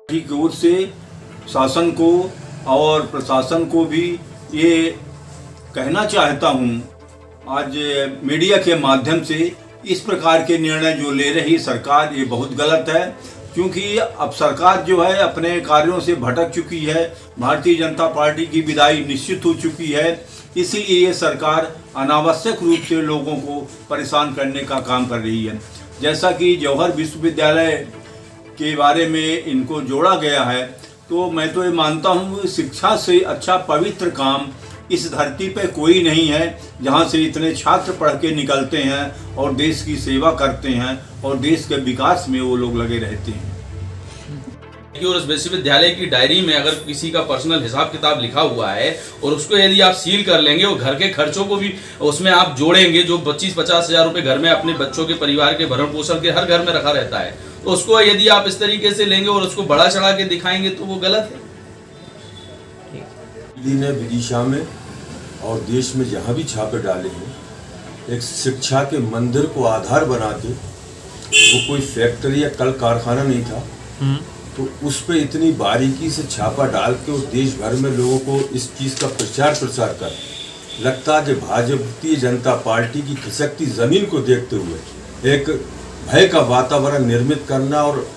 की ओर से शासन को और प्रशासन को भी ये कहना चाहता हूँ आज मीडिया के माध्यम से, इस प्रकार के निर्णय जो ले रही सरकार ये बहुत गलत है। क्योंकि अब सरकार जो है अपने कार्यों से भटक चुकी है, भारतीय जनता पार्टी की विदाई निश्चित हो चुकी है। इसलिए ये सरकार अनावश्यक रूप से लोगों को परेशान करने का काम कर रही है। जैसा कि जौहर विश्वविद्यालय के बारे में इनको जोड़ा गया है, तो मैं तो ये मानता हूँ शिक्षा से अच्छा पवित्र काम इस धरती पे कोई नहीं है, जहाँ से इतने छात्र पढ़ के निकलते हैं और देश की सेवा करते हैं और देश के विकास में वो लोग लगे रहते हैं। और उस विश्वविद्यालय की डायरी में अगर किसी का पर्सनल हिसाब किताब लिखा हुआ है और उसको यदि आप सील कर लेंगे और घर के खर्चों को भी उसमें आप जोड़ेंगे, जो 25-50 हज़ार रुपये घर में अपने बच्चों के परिवार के भरण पोषण के हर घर में रखा रहता है, तो उसको यदि आप इस तरीके से लेंगे और उसको बड़ा चढ़ा के दिखाएंगे तो वो गलत है। ने विदिशा में और देश में जहाँ भी छापे डाले हैं, एक शिक्षा के मंदिर को आधार बना के, वो कोई फैक्ट्री या कल कारखाना नहीं था, तो उस पर इतनी बारीकी से छापा डाल के और देश भर में लोगों को इस चीज़ का प्रचार प्रसार कर, लगता है कि भारतीय जनता पार्टी की खिसकती ज़मीन को देखते हुए एक भय का वातावरण निर्मित करना और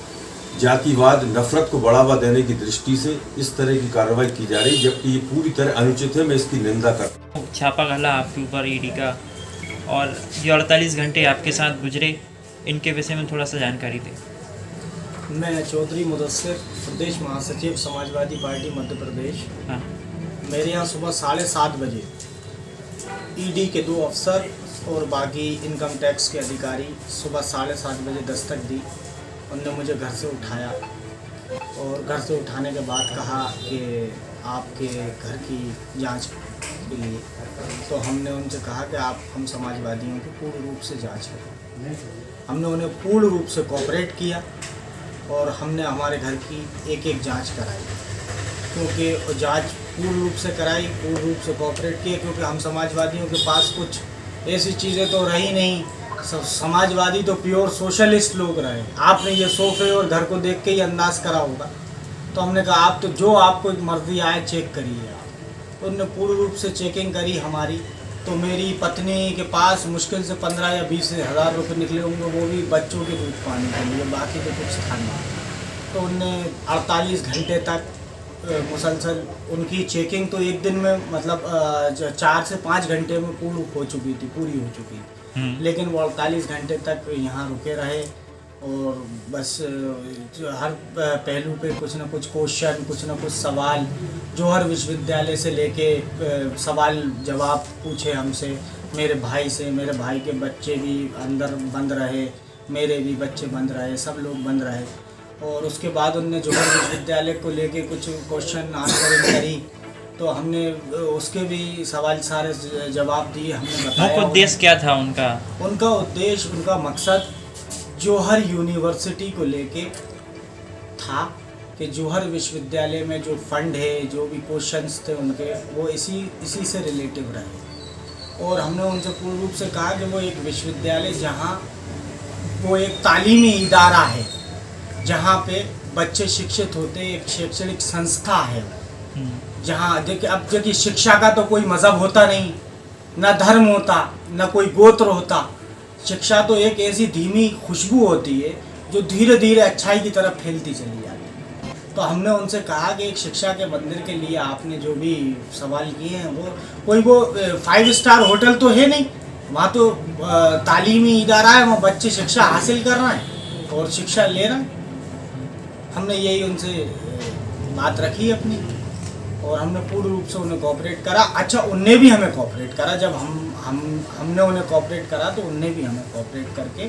जातिवाद नफरत को बढ़ावा देने की दृष्टि से इस तरह की कार्रवाई की जा रही, जबकि ये पूरी तरह अनुचित है। मैं इसकी निंदा करता हूँ। छापा डाला आपके ऊपर ईडी का, और ये 48 घंटे आपके साथ गुजरे, इनके विषय में थोड़ा सा जानकारी दें। मैं चौधरी मुदस्सिर, प्रदेश महासचिव समाजवादी पार्टी मध्य प्रदेश। हाँ। मेरे यहाँ सुबह 7:30 बजे ईडी के 2 अफसर और बाकी इनकम टैक्स के अधिकारी सुबह 7:30 बजे दस्तक दी। उनने मुझे घर से उठाया और घर से उठाने के बाद कहा कि आपके घर की जांच के लिए, तो हमने उनसे कहा कि आप हम समाजवादियों की पूर्ण रूप से जांच करें। हमने उन्हें पूर्ण रूप से कोऑपरेट किया और हमने हमारे घर की एक जांच कराई, क्योंकि जांच पूर्ण रूप से कराई, पूर्ण रूप से कोऑपरेट किया, क्योंकि हम समाजवादियों के पास कुछ ऐसी चीज़ें तो रही नहीं। समाजवादी तो प्योर सोशलिस्ट लोग रहे। आपने ये सोफे और घर को देख के ही अंदाज करा होगा। तो हमने कहा आप तो जो आपको मर्जी आए चेक करिए आप। तो उन्होंने पूर्ण रूप से चेकिंग करी हमारी। तो मेरी पत्नी के पास मुश्किल से 15 या 20 हज़ार रुपये निकले होंगे, वो भी बच्चों के दूध पाने के लिए, बाकी तो कुछ था नहीं। तो उनने 48 घंटे तक मुसलसल उनकी चेकिंग तो एक दिन में मतलब 4 से 5 घंटे में पूरी हो चुकी थी। लेकिन वो 48 घंटे तक यहाँ रुके रहे और बस हर पहलू पे कुछ ना कुछ क्वेश्चन, कुछ ना कुछ सवाल, जौहर विश्वविद्यालय से लेके सवाल जवाब पूछे हमसे, मेरे भाई से। मेरे भाई के बच्चे भी अंदर बंद रहे, मेरे भी बच्चे बंद रहे, सब लोग बंद रहे। और उसके बाद उनने जौहर विश्वविद्यालय को लेके कुछ क्वेश्चन आंसर करी, तो हमने उसके भी सवाल सारे जवाब दिए। हमने बताया मुख्य उद्देश्य क्या था उनका? उनका उद्देश्य, उनका मकसद जौहर यूनिवर्सिटी को लेके था कि जौहर विश्वविद्यालय में जो फंड है, जो भी क्वेश्चंस थे उनके, वो इसी से रिलेटिव रहे। और हमने उनसे पूर्ण रूप से कहा कि वो एक विश्वविद्यालय, जहाँ वो एक तालीमी इदारा है, जहाँ पे बच्चे शिक्षित होते, एक शैक्षणिक संस्था है, जहाँ देखिए शिक्षा का तो कोई मज़हब होता नहीं, ना धर्म होता, ना कोई गोत्र होता। शिक्षा तो एक ऐसी धीमी खुशबू होती है जो धीरे धीरे अच्छाई की तरफ फैलती चली जाती है। तो हमने उनसे कहा कि एक शिक्षा के मंदिर के लिए आपने जो भी सवाल किए हैं, वो 5 स्टार होटल तो है नहीं, वहाँ तो तालीमी इदारा है, वहाँ बच्चे शिक्षा हासिल कर रहे हैं और शिक्षा ले रहे हैं। हमने यही उनसे बात रखी अपनी और हमने पूर्ण रूप से उन्हें कोऑपरेट करा। अच्छा, उनने भी हमें कोऑपरेट करा। जब हमने उन्हें कोऑपरेट करा तो उनने भी हमें कोऑपरेट करके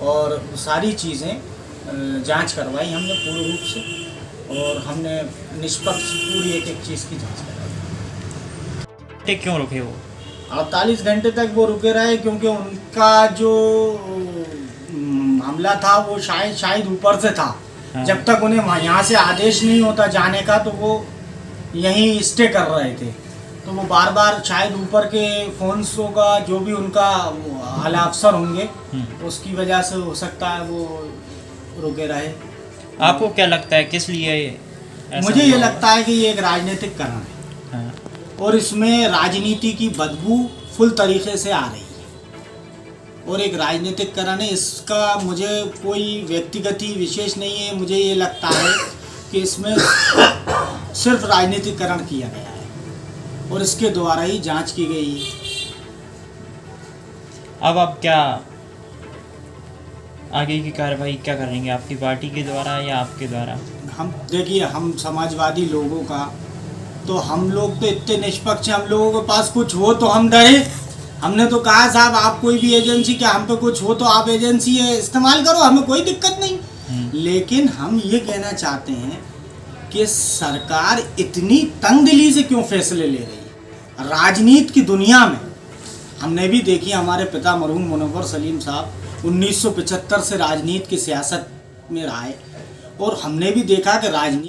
और सारी चीज़ें जांच करवाई हमने पूर्ण रूप से, और हमने निष्पक्ष पूरी एक चीज़ की जांच कराई। क्यों रुके वो? 48 घंटे तक वो रुके रहे क्योंकि उनका जो मामला था वो शायद ऊपर से था। हाँ। जब तक उन्हें यहाँ से आदेश नहीं होता जाने का, तो वो यहीं स्टे कर रहे थे। तो वो बार बार शायद ऊपर के फोन्सों का जो भी उनका आला अफसर होंगे, उसकी वजह से हो सकता है वो रुके रहे। आपको क्या लगता है किस लिए ऐसा मुझे ये हुआ? लगता है कि ये एक राजनीतिक कारण है हाँ, और इसमें राजनीति की बदबू फुल तरीके से आ रही है और एक राजनीतिक कारण है। इसका मुझे कोई व्यक्तिगत ही विशेष नहीं है, मुझे ये लगता है कि इसमें सिर्फ राजनीतिकरण किया गया है और इसके द्वारा ही जांच की गई है। अब आप क्या आगे की कार्रवाई क्या करेंगे, आपकी पार्टी के द्वारा या आपके द्वारा? हम देखिए, हम समाजवादी लोगों का तो हम लोग तो इतने निष्पक्ष हैं, हम लोगों के पास कुछ हो तो हम डरे। हमने तो कहा साहब आप कोई भी एजेंसी, क्या हम पे कुछ हो तो आप एजेंसी इस्तेमाल करो, हमें कोई दिक्कत नहीं। लेकिन हम ये कहना चाहते हैं कि सरकार इतनी तंगदिली से क्यों फैसले ले रही है। राजनीति की दुनिया में हमने भी देखी, हमारे पिता मरहूम मुनव्वर सलीम साहब 1975 से राजनीति की सियासत में रहे और हमने भी देखा कि राजनीति